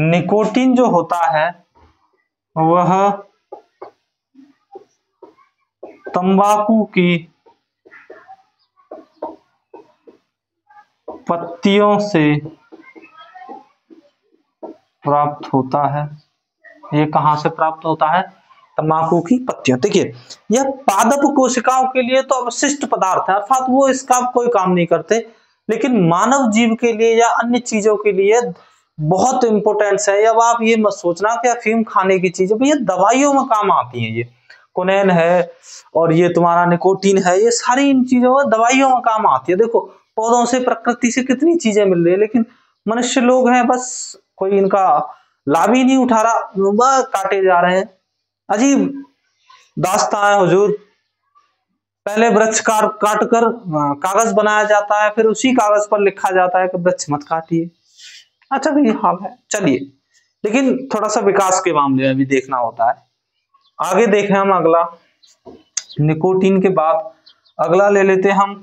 निकोटीन जो होता है वह तंबाकू की पत्तियों से प्राप्त होता है। ये कहां से प्राप्त होता है, तंबाकू की पत्तियां। देखिए यह पादप कोशिकाओं के लिए तो अवशिष्ट पदार्थ है, अर्थात वो इसका कोई काम नहीं करते, लेकिन मानव जीव के लिए या अन्य चीजों के लिए बहुत इंपॉर्टेंस है। अब आप ये मत सोचना कि अफीम खाने की चीज है, भैया दवाइयों में काम आती है। ये कुनैन है और ये तुम्हारा निकोटीन है, ये सारी इन चीजों में दवाइयों में काम आती है। देखो पौधों से प्रकृति से कितनी चीजें मिल रही है, लेकिन मनुष्य लोग हैं बस कोई इनका लाभ ही नहीं उठा रहा, बस काटे जा रहे हैं। अजीब दास्तां है हुजूर। पहले वृक्ष काट कर कागज बनाया जाता है, फिर उसी कागज पर लिखा जाता है कि वृक्ष मत काटिए। अच्छा तो ये हाल है, चलिए, लेकिन थोड़ा सा विकास के मामले में भी देखना होता है। आगे देखें हम अगला, निकोटीन के बाद अगला ले लेते हैं हम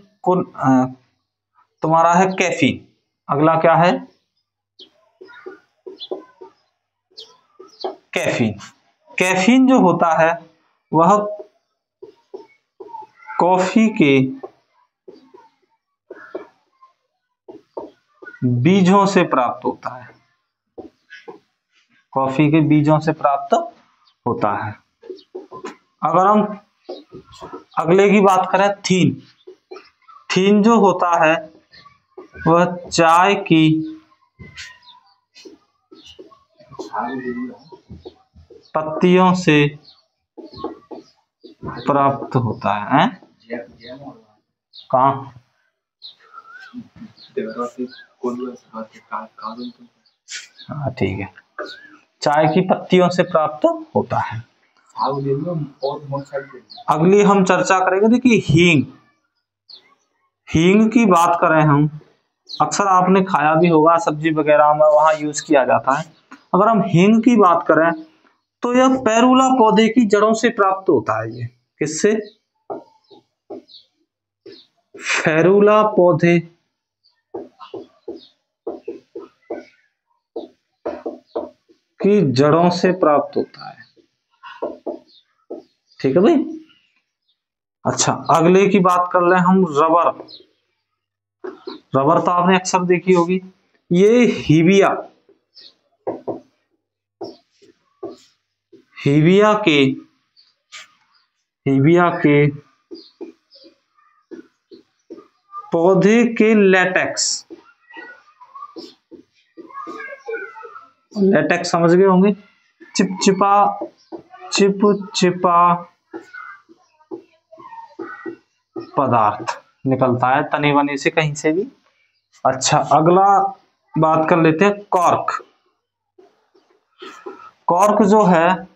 तुम्हारा है कैफीन। अगला क्या है? कैफीन। कैफीन जो होता है वह कॉफी के बीजों से प्राप्त होता है, कॉफी के बीजों से प्राप्त होता है। अगर हम अगले की बात करें, थीन। थीन जो होता है वह चाय की पत्तियों से प्राप्त होता है। कहाँ? हाँ ठीक है, चाय की पत्तियों से प्राप्त होता है। अगली हम चर्चा करेंगे, देखिए हींग। हींग की बात करें हम, अक्सर आपने खाया भी होगा सब्जी वगैरह में, वहां यूज किया जाता है। अगर हम हींग की बात करें तो यह पेरूला पौधे की जड़ों से प्राप्त होता है। ये किससे? फेरूला पौधे की जड़ों से प्राप्त होता है, ठीक है भाई। अच्छा, अगले की बात कर ले हम, रबर। रबर तो आपने अक्सर देखी होगी। ये हीबिया, हीबिया के पौधे के लेटेक्स, लेटेक्स समझ गए होंगे, चिपचिपा पदार्थ निकलता है तने वने से, कहीं से भी। अच्छा, अगला बात कर लेते हैं कॉर्क। कॉर्क जो है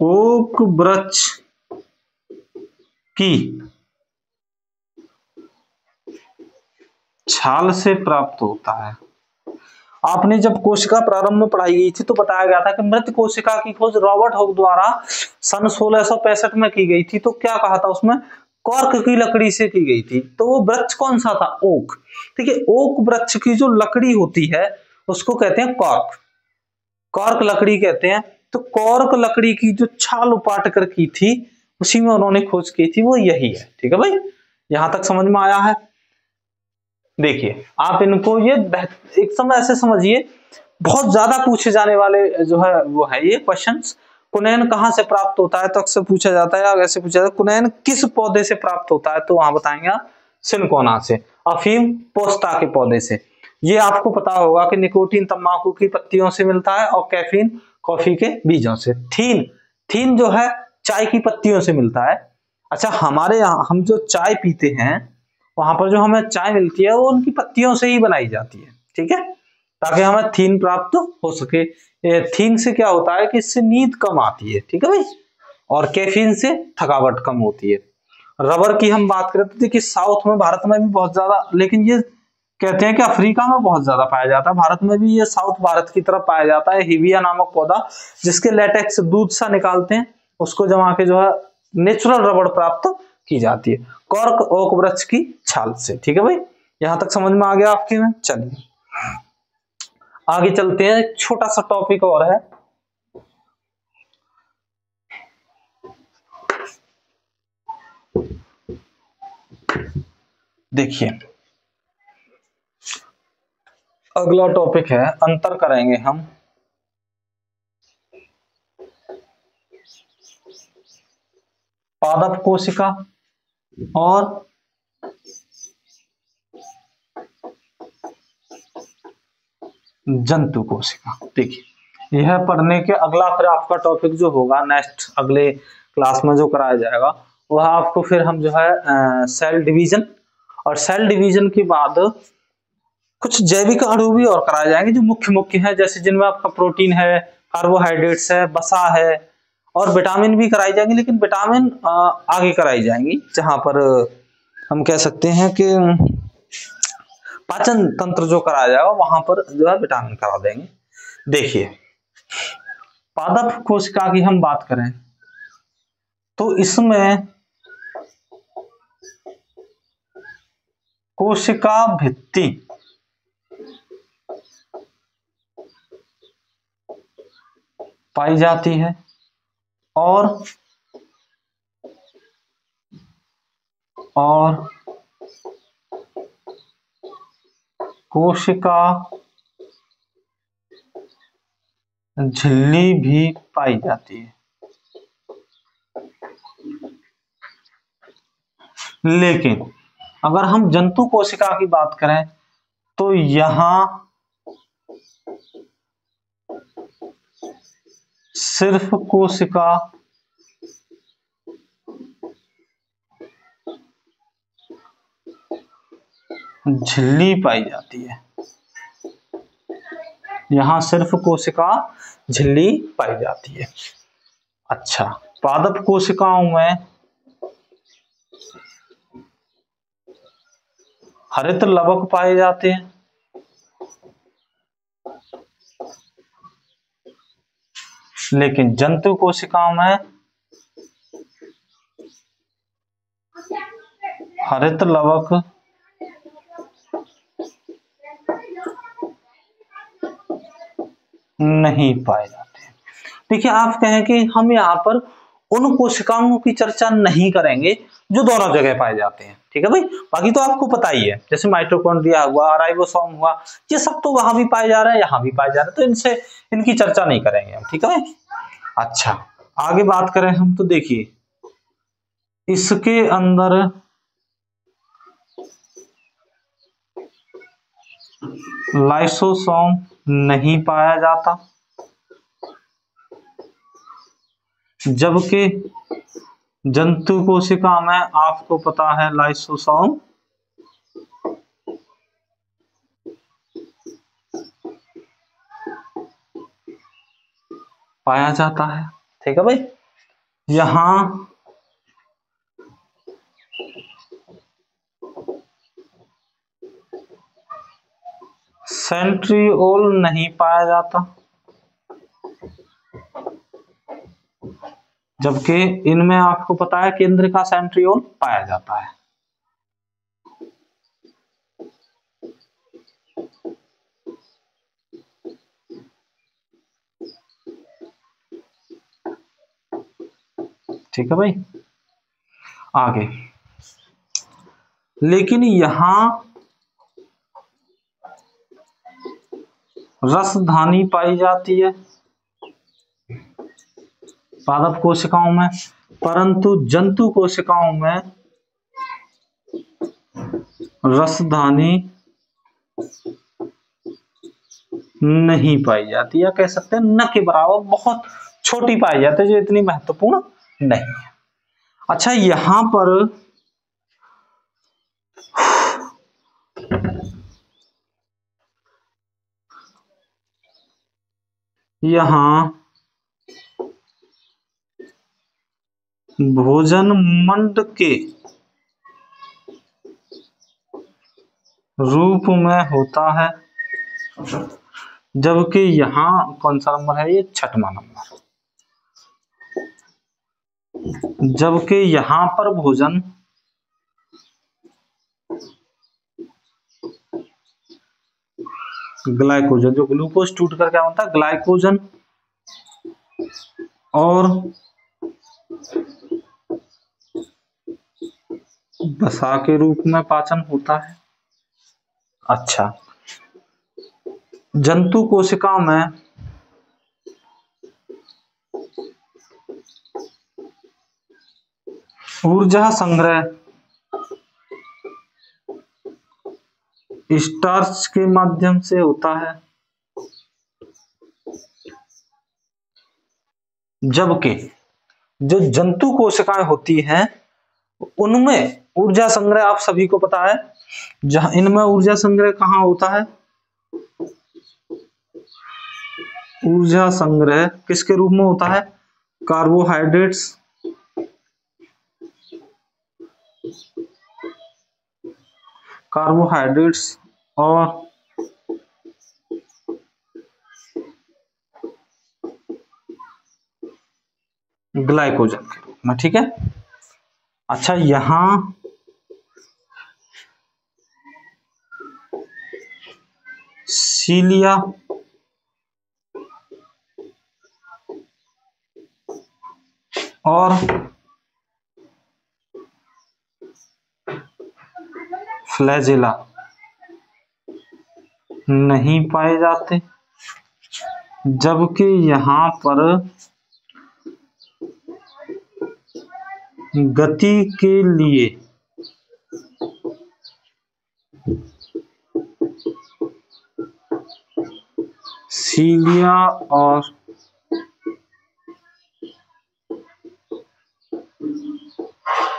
ओक वृक्ष की छाल से प्राप्त होता है। आपने जब कोशिका प्रारंभ में पढ़ाई गई थी तो बताया गया था कि मृत कोशिका की खोज रॉबर्ट हुक द्वारा सन 1665 में की गई थी। तो क्या कहा था उसमें? कॉर्क की लकड़ी से की गई थी। तो वो वृक्ष कौन सा था? ओक। ठीक है, ओक वृक्ष की जो लकड़ी होती है उसको कहते हैं कॉर्क, कॉर्क लकड़ी कहते हैं। तो कॉर्क लकड़ी की जो छाल उपाट कर की थी उसी में उन्होंने खोज की थी, वो यही है। ठीक है भाई, यहां तक समझ में आया है? देखिए आप इनको ये एक समय ऐसे समझिए, बहुत ज्यादा पूछे जाने वाले जो है वो है ये क्वेश्चंस। कुनैन कहाँ से प्राप्त होता है? तो अक्सर पूछा जाता है, या ऐसे पूछा जाता है कुनैन किस पौधे से प्राप्त होता है? तो वहां बताएंगे सिनकोना से, अफीम पोस्ता के पौधे से। ये आपको पता होगा कि निकोटीन तंबाकू की पत्तियों से मिलता है और कैफीन कॉफी के बीजों से। थीन जो है चाय की पत्तियों से मिलता है। अच्छा, हमारे यहाँ हम जो चाय पीते हैं वहां पर जो हमें चाय मिलती है वो उनकी पत्तियों से ही बनाई जाती है, ठीक है, ताकि हमें थीन प्राप्त हो सके। थीन से क्या होता है कि इससे नींद कम आती है, ठीक है भाई, और कैफीन से थकावट कम होती है। रबर की हम बात करें तो देखिए साउथ में, भारत में भी बहुत ज्यादा, लेकिन ये कहते हैं कि अफ्रीका में बहुत ज्यादा पाया जाता है, भारत में भी ये साउथ भारत की तरफ पाया जाता है। हिबिया नामक पौधा जिसके लेटेक्स दूध सा निकालते हैं, उसको जमा के जो है नेचुरल रबड़ प्राप्त की जाती है कॉर्क ओक वृक्ष की छाल से। ठीक है भाई, यहां तक समझ में आ गया आपके में? चलिए आगे चलते हैं, एक छोटा सा टॉपिक और है। देखिए अगला टॉपिक है, अंतर करेंगे हम पादप कोशिका और जंतु कोशिका। देखिए यह पढ़ने के अगला फिर आपका टॉपिक जो होगा नेक्स्ट अगले क्लास में जो कराया जाएगा वह आपको फिर हम जो है सेल डिवीजन, और सेल डिवीजन के बाद कुछ जैविक अणु भी और कराए जाएंगे जो मुख्य मुख्य है, जैसे जिनमें आपका प्रोटीन है, कार्बोहाइड्रेट्स है, वसा है, और विटामिन भी कराई जाएंगी। लेकिन विटामिन आगे कराई जाएंगी, जहां पर हम कह सकते हैं कि पाचन तंत्र जो कराया जाएगा वहां पर जो है विटामिन करा देंगे। देखिए पादप कोशिका की हम बात करें तो इसमें कोशिका भित्ति पाई जाती है और कोशिका झिल्ली भी पाई जाती है। लेकिन अगर हम जंतु कोशिका की बात करें तो यहां सिर्फ कोशिका झिल्ली पाई जाती है। यहां सिर्फ कोशिका झिल्ली पाई जाती है। अच्छा, पादप कोशिकाओं में हरित लवक पाए जाते हैं। लेकिन जंतु कोशिकाओं में हरित लवक नहीं पाए जाते। देखिए आप कहें कि हम यहाँ पर उन कोशिकाओं की चर्चा नहीं करेंगे जो दोनों जगह पाए जाते हैं, ठीक है भाई। बाकी तो आपको पता ही है, जैसे माइटोकॉन्ड्रिया हुआ, राइबोसोम हुआ, ये सब तो वहां भी पाए जा रहे हैं, यहाँ भी पाए जा रहे हैं, तो इनसे इनकी चर्चा नहीं करेंगे हम, ठीक है भाई। अच्छा, आगे बात करें हम तो देखिए इसके अंदर लाइसोसोम नहीं पाया जाता, जबकि जंतु कोशिका में आपको पता है लाइसोसोम पाया जाता है, ठीक है भाई। यहां सेंट्रियोल नहीं पाया जाता, जबकि इनमें आपको पता है केंद्र का सेंट्रियोल पाया जाता है। ठीक है भाई। आगे, लेकिन यहां रसधानी पाई जाती है पादप कोशिकाओं में, परंतु जंतु कोशिकाओं में रसधानी नहीं पाई जाती, या कह सकते हैं न के बराबर, बहुत छोटी पाई जाती है, जो इतनी महत्वपूर्ण नहीं है। अच्छा, यहां पर भोजन मंड के रूप में होता है, जबकि यहां कौन सा नंबर है, ये 6वां नंबर, जबकि यहां पर भोजन ग्लाइकोजन, जो ग्लूकोज टूट कर क्या बनता है, ग्लाइकोजन, और वसा के रूप में पाचन होता है। अच्छा, जंतु कोशिका में ऊर्जा संग्रह स्टार्च के माध्यम से होता है, जबकि जो जंतु कोशिकाएं होती हैं उनमें ऊर्जा संग्रह आप सभी को पता है, जहां इनमें ऊर्जा संग्रह कहां होता है, ऊर्जा संग्रह किसके रूप में होता है, कार्बोहाइड्रेट्स और ग्लाइकोजन के रूप में। ठीक है, अच्छा यहां सीलिया और फ्लैजेला नहीं पाए जाते, जबकि यहां पर गति के लिए सीलिया और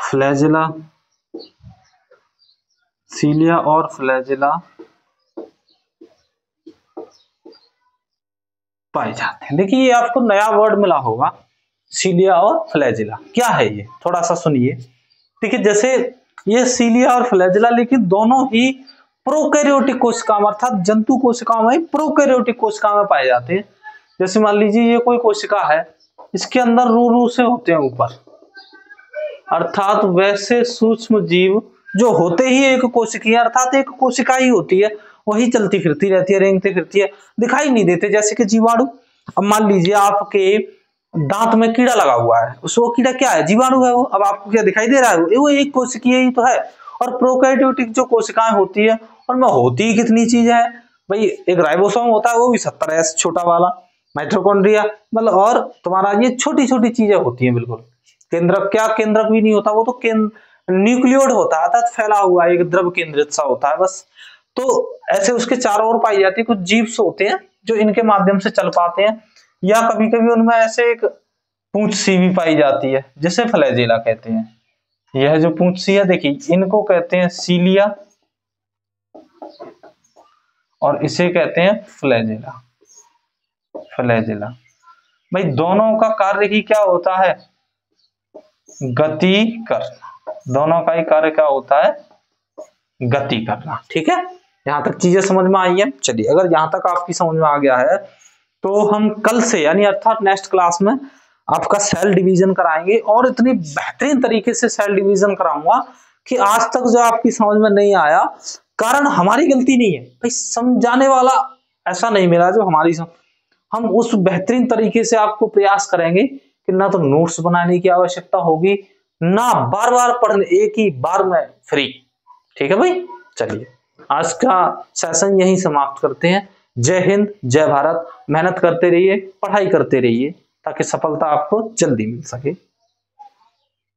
फ्लैजेला पाए जाते हैं। देखिए ये आपको नया वर्ड मिला होगा, सीलिया और फ्लैजेला। क्या है ये, थोड़ा सा सुनिए। देखिए जैसे ये सीलिया और फ्लैजेला, लेकिन दोनों ही प्रोकैरियोटिक कोशिकाओं अर्थात जंतु कोशिकाओं में, प्रोकैरियोटिक कोशिकाओं में पाए जाते हैं। जैसे मान लीजिए ये कोई कोशिका है, इसके अंदर रू से होते हैं ऊपर, अर्थात वैसे सूक्ष्म जीव जो होते ही एक कोशिकीय अर्थात एक कोशिका ही होती है, वही चलती फिरती रहती है, रेंगती फिरती है, दिखाई नहीं देते, जैसे कि जीवाणु। अब मान लीजिए आपके दांत में कीड़ा लगा हुआ है, उसको कीड़ा क्या है, जीवाणु है वो। अब आपको क्या दिखाई दे रहा है, वो एक कोशिकीय ही तो है। और प्रोकैरियोटिक जो कोशिकाएं होती है उनमें होती ही कितनी चीजें हैं भाई, एक राइबोसोम होता है वो भी 70S छोटा वाला, माइटोकॉन्ड्रिया, मतलब और तुम्हारा ये छोटी छोटी चीजें होती हैं बिल्कुल। केंद्रक, क्या केंद्रक भी नहीं होता, वो तो न्यूक्लियोइड होता है, अर्थात फैला हुआ एक द्रव केंद्रित सा होता है बस। तो ऐसे उसके चारों ओर पाई जाती है। कुछ जीव्स होते हैं जो इनके माध्यम से चल पाते हैं, या कभी कभी उनमें ऐसे एक पूंछ सी भी पाई जाती है, जिसे फ्लैजेला कहते हैं। यह जो पूंछ सी है देखिए, इनको कहते हैं सीलिया और इसे कहते हैं फ्लैजेला। भाई दोनों का कार्य ही क्या होता है, गति करना। दोनों का ही कार्य क्या होता है, गति करना। ठीक है, यहां तक चीजें समझ में आई है। चलिए, अगर यहां तक आपकी समझ में आ गया है तो हम कल से यानी अर्थात नेक्स्ट क्लास में आपका सेल डिवीजन कराएंगे, और इतनी बेहतरीन तरीके से सेल डिवीजन कराऊंगा कि आज तक जो आपकी समझ में नहीं आया, कारण हमारी गलती नहीं है भाई, समझाने वाला ऐसा नहीं मिला जो हमारी हम उस बेहतरीन तरीके से आपको प्रयास करेंगे कि ना तो नोट्स बनाने की आवश्यकता होगी, ना बार बार पढ़ने, एक ही बार में फ्री। ठीक है भाई, चलिए आज का सेशन यहीं समाप्त करते हैं। जय हिंद, जय भारत। मेहनत करते रहिए, पढ़ाई करते रहिए, ताकि सफलता आपको जल्दी मिल सके।